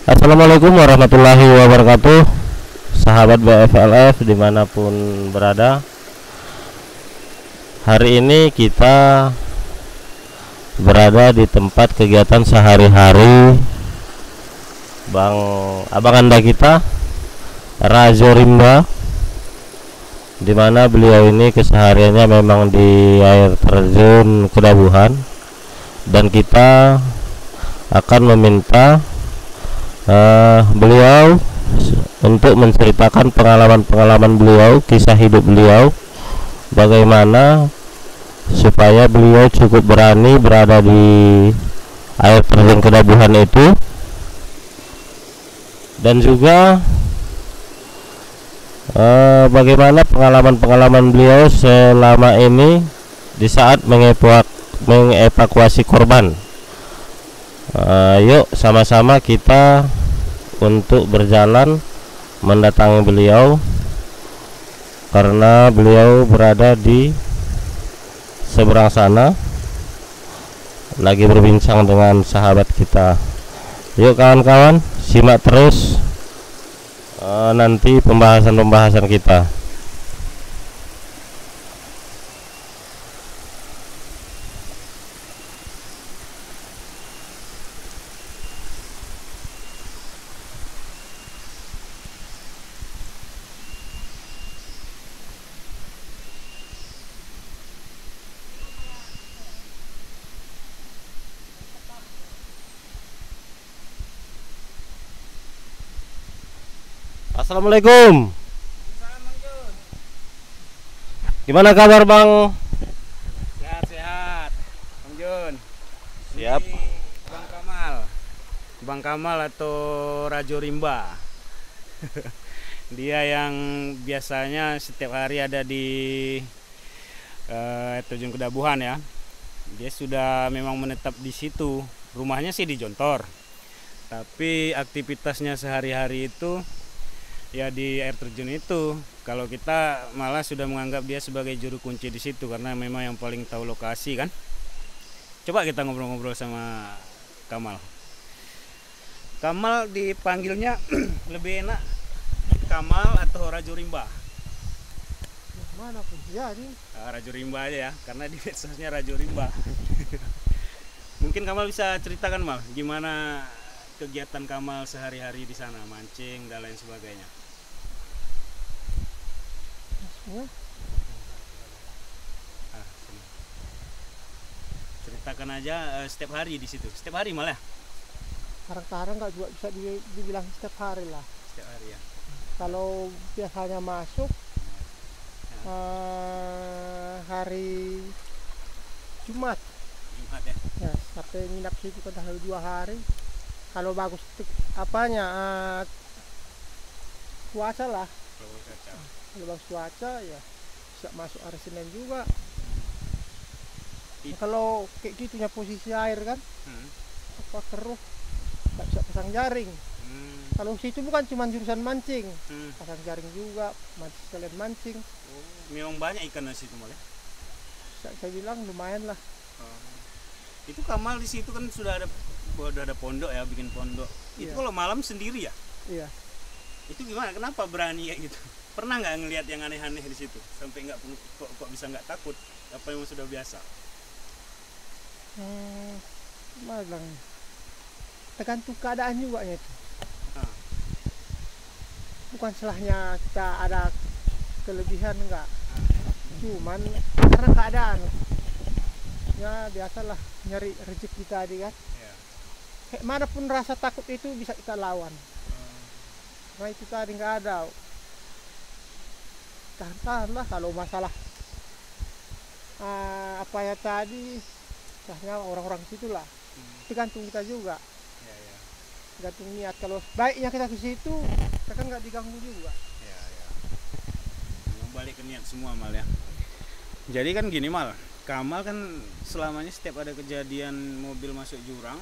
Assalamualaikum warahmatullahi wabarakatuh. Sahabat BFLF dimanapun berada, hari ini kita berada di tempat kegiatan sehari-hari abang anda kita, Rajo Rimba, dimana beliau ini kesehariannya memang di air terjun Kedabuhan, dan kita akan meminta beliau untuk menceritakan pengalaman-pengalaman beliau, kisah hidup beliau, bagaimana supaya beliau cukup berani berada di air terjun Kedabuhan itu, dan juga bagaimana pengalaman-pengalaman beliau selama ini di saat mengevakuasi korban. Yuk sama-sama kita untuk berjalan mendatangi beliau, karena beliau berada di seberang sana lagi berbincang dengan sahabat kita. Yuk kawan-kawan, simak terus nanti pembahasan kita. Assalamualaikum. Gimana kabar Bang? Sehat-sehat, Bang Jun. Siap. Ini Bang Kamal atau Rajo Rimba. Dia yang biasanya setiap hari ada di terjun Kedabuhan ya. Dia sudah memang menetap di situ. Rumahnya sih di Jontor, tapi aktivitasnya sehari-hari itu ya di air terjun itu. Kalau kita malah sudah menganggap dia sebagai juru kunci di situ karena memang yang paling tahu lokasi kan. Coba kita ngobrol-ngobrol sama Kamal. Kamal dipanggilnya lebih enak Kamal atau Rajo Rimba? Mana pun jadi. Rajo Rimba aja ya, karena di medsosnya Rajo Rimba. Mungkin Kamal bisa ceritakan Mal, gimana kegiatan Kamal sehari-hari di sana, mancing dan lain sebagainya. Sini. Ceritakan aja setiap hari di situ, setiap hari malah. Kadang-kadang nggak juga bisa dibilang setiap hari lah. Setiap hari ya. Kalau biasanya masuk hari Jumat Ya. ya, sampai nginap situ kan 2 hari. Kalau bagus cuaca lah. Kalau bagus cuaca ya bisa masuk hari Senin juga. Kalau kayak gitunya posisi air kan keruh, nggak bisa pasang jaring. Kalau situ bukan cuma jurusan mancing, pasang jaring juga, mancing sekalian mancing. Memang banyak ikan di situ malah. Saya bilang lumayan lah. Itu Kamal di situ kan sudah ada pondok ya, bikin pondok. Itu Iya. kalau malam sendiri ya? Iya. Itu gimana? Kenapa berani kayak gitu? Pernah nggak ngelihat yang aneh-aneh di situ? Sampai nggak kok bisa nggak takut? Apa yang sudah biasa? Gimana bilang? Tergantung keadaan juga itu. Bukan salahnya kita ada kelebihan enggak. Cuman karena keadaan. Ya biasalah nyari rezeki tadi kan. Ya. Kayak manapun rasa takut itu bisa kita lawan. Nah itu tadi nggak ada. Tahan lah kalau masalah apa ya tadi, misalnya orang-orang situ lah. Tergantung kita juga. Ya, ya. Tergantung niat. Kalau baiknya kita ke situ, kita kan nggak diganggu juga. Ya, ya. Memang balik ke niat semua Mal ya. Jadi kan gini Mal, Kamal kan selamanya setiap ada kejadian mobil masuk jurang,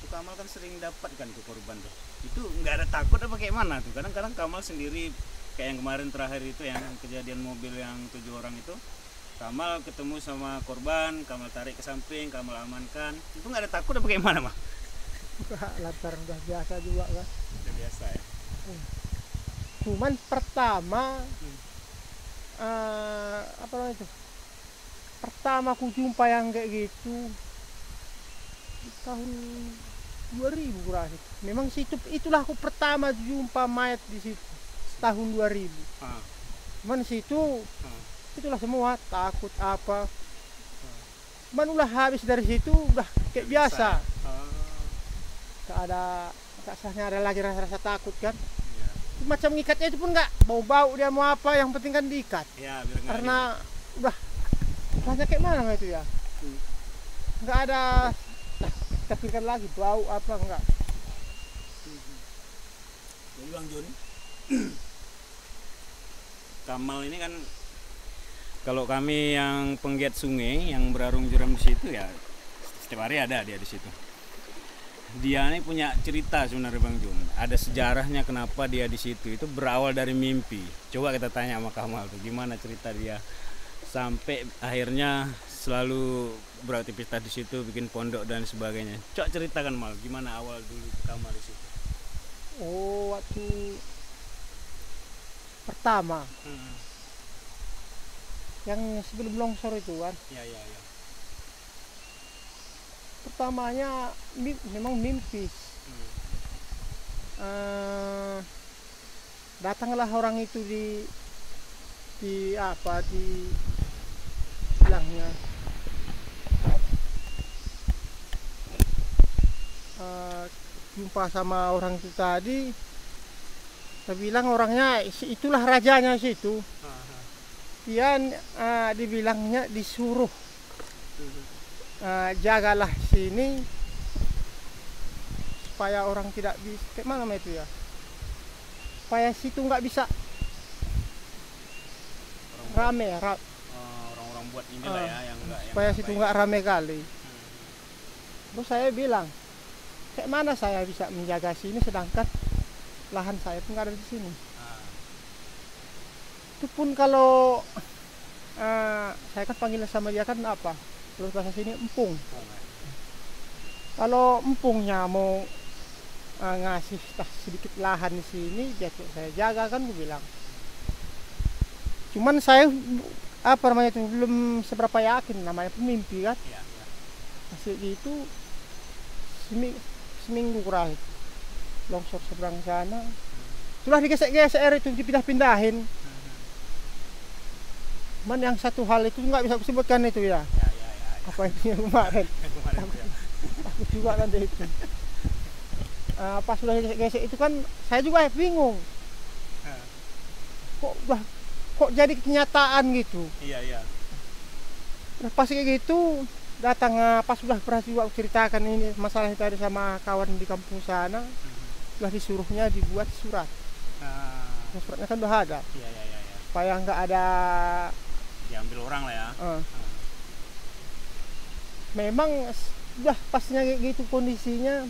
itu Kamal kan sering dapat kan ke korban tuh. Itu nggak ada takut apa kayak mana tuh? Kadang-kadang Kamal sendiri kayak yang kemarin terakhir itu yang kejadian mobil yang 7 orang itu, Kamal ketemu sama korban, Kamal tarik ke samping, Kamal amankan. Itu nggak ada takut apa gimana mah? lantaran udah biasa juga kan. Udah biasa ya. Cuman pertama apa namanya itu? Pertama aku jumpa yang kayak gitu di tahun 2000 kurang. Memang situ itulah aku pertama jumpa mayat di situ tahun 2000. Cuman situ itulah semua takut apa. Cuman udah habis dari situ udah kayak biasa. Gak sahnya ada lagi rasa takut kan. Macam ngikatnya itu pun nggak bau-bau dia mau apa, yang penting kan diikat. Ya, karena udah rasanya kayak mana itu ya, nggak ada pikirkan lagi bau apa enggak. Jadi Bang Jun, Kamal ini kan kalau kami yang penggiat sungai yang berarung jeram di situ ya setiap hari ada dia di situ. Dia ini punya cerita sebenarnya Bang Jun. Ada sejarahnya kenapa dia di situ. Itu berawal dari mimpi. Coba kita tanya sama Kamal tuh gimana cerita dia sampai akhirnya selalu beraktivitas di situ, bikin pondok dan sebagainya. Coba ceritakan Mal, gimana awal dulu Kamal di situ. Oh, waktu pertama yang sebelum longsor itu kan. Ya. Pertamanya memang mimpi. Datanglah orang itu di bilangnya jumpa sama orang itu tadi. Saya bilang orangnya itulah rajanya situ. Dia dibilangnya disuruh jagalah sini supaya orang tidak bisa, kayak mana itu ya, supaya situ nggak bisa rame orang-orang buat inilah ya yang enggak, supaya situ nggak rame kali. Terus saya bilang, kayak mana saya bisa menjaga sini sedangkan lahan saya pun nggak ada di sini. Itu pun kalau saya kan panggil sama dia kan apa, kalau bahasa sini empung. Kalau empungnya mau ngasih sedikit lahan di sini, dia saya jaga kan, gue bilang. Cuman saya apa namanya itu belum seberapa yakin, namanya pemimpi kan. Hasil itu seminggu kurang longsor seberang sana. Sudah digesek-gesek itu, dipindah-pindahin. Cuman yang satu hal itu nggak bisa aku sebutkan itu ya. Apa itu yang kemarin? Aku juga nanti itu. Pas sudah gesek itu kan saya juga bingung. Kok jadi kenyataan gitu? Iya. Pas kayak gitu datang pas sudah pernah juga aku ceritakan ini masalah itu ada sama kawan di kampung sana. Sudah disuruhnya dibuat surat. Suratnya kan udah ada. Iya. Supaya nggak ada diambil orang lah ya. Memang udah pasnya kayak gitu kondisinya.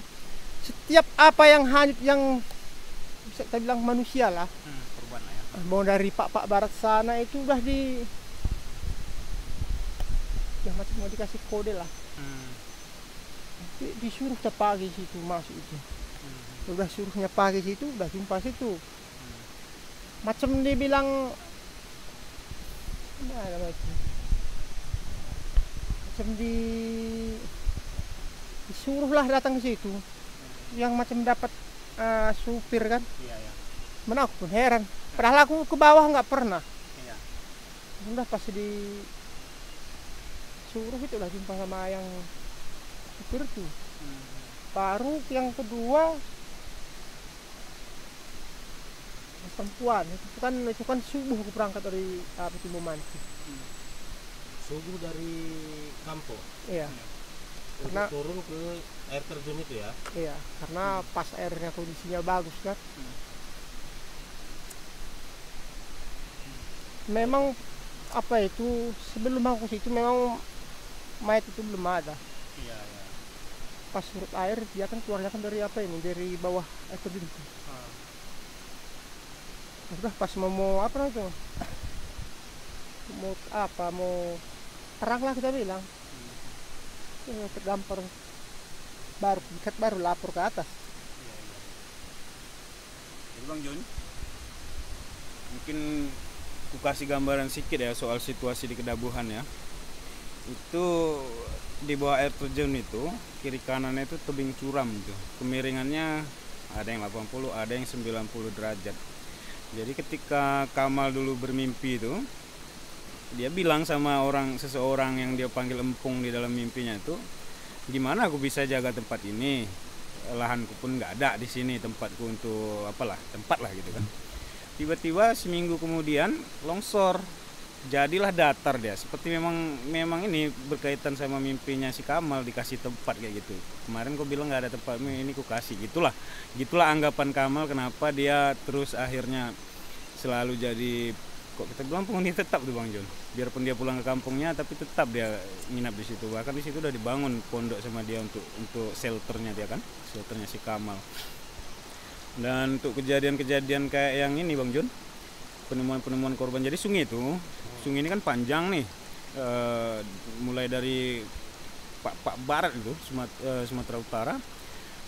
Setiap apa yang hanyut yang bisa kita bilang manusia lah. Korban lah ya. Mau dari pak barat sana itu udah ya macam mau dikasih kode lah. Disuruh pagi situ masuk itu. Udah suruhnya pagi situ udah jumpa situ. Macam dibilang macam disuruh lah datang ke situ. Yang macam dapat supir kan. Iya. Mana aku pun heran. Padahal aku ke bawah nggak pernah. Iya. Udah pas di suruh itu lah jumpa sama yang supir tuh. Baru yang kedua perempuan itu kan subuh aku berangkat dari Timur Mancing. Subuh dari kampung. Iya. Untuk Karena turun ke air terjun itu ya. Iya, karena pas airnya kondisinya bagus kan. Memang apa itu sebelum aku situ memang mayat itu belum ada. Iya. Pas surut air dia kan keluarnya kan dari apa ini, dari bawah air terjun itu. Udah pas mau apa itu, mau terang lah kita bilang, terdampar baru ikat baru lapor ke atas. Jadi Bang Jun, mungkin ku kasih gambaran sedikit ya soal situasi di Kedabuhan ya. Itu di bawah air terjun itu kiri kanannya itu tebing curam tuh, kemiringannya ada yang 80, ada yang 90 derajat. Jadi ketika Kamal dulu bermimpi itu, dia bilang sama seseorang yang dia panggil empung di dalam mimpinya itu, gimana aku bisa jaga tempat ini, lahanku pun nggak ada di sini, tempatku untuk apalah, tempat lah gitu kan. Tiba-tiba seminggu kemudian longsor, jadilah datar dia. Seperti memang ini berkaitan sama mimpinya si Kamal, dikasih tempat kayak gitu. Kemarin kau bilang nggak ada tempat, ini ku kasih. Gitulah anggapan Kamal, kenapa dia terus akhirnya selalu jadi, kok kita bilang penghuni tetap tuh Bang Jun. Biarpun dia pulang ke kampungnya, tapi tetap dia nginap di situ. Bahkan di situ udah dibangun pondok sama dia untuk shelternya dia kan, shelternya si Kamal. Dan untuk kejadian-kejadian kayak yang ini Bang Jun, penemuan korban. Jadi sungai ini kan panjang nih, mulai dari Pak Barat itu Sumatera Utara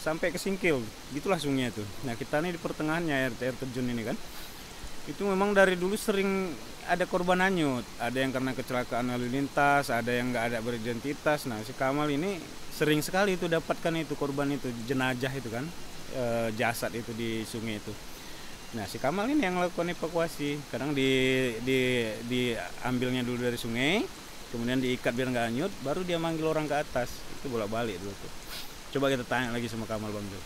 sampai ke Singkil, gitulah sungai itu. Nah kita nih di pertengahannya air terjun ini kan, itu memang dari dulu sering ada korban hanyut, ada yang karena kecelakaan lalu lintas, ada yang nggak ada beridentitas. Nah si Kamal ini sering sekali itu dapatkan itu korban itu, jenazah itu kan, jasad itu di sungai itu. Nah si Kamal ini yang melakukan evakuasi, kadang diambilnya dulu dari sungai, kemudian diikat biar nggak hanyut, baru dia manggil orang ke atas. Itu bolak-balik dulu tuh. Coba kita tanya lagi sama Kamal Bang Jul.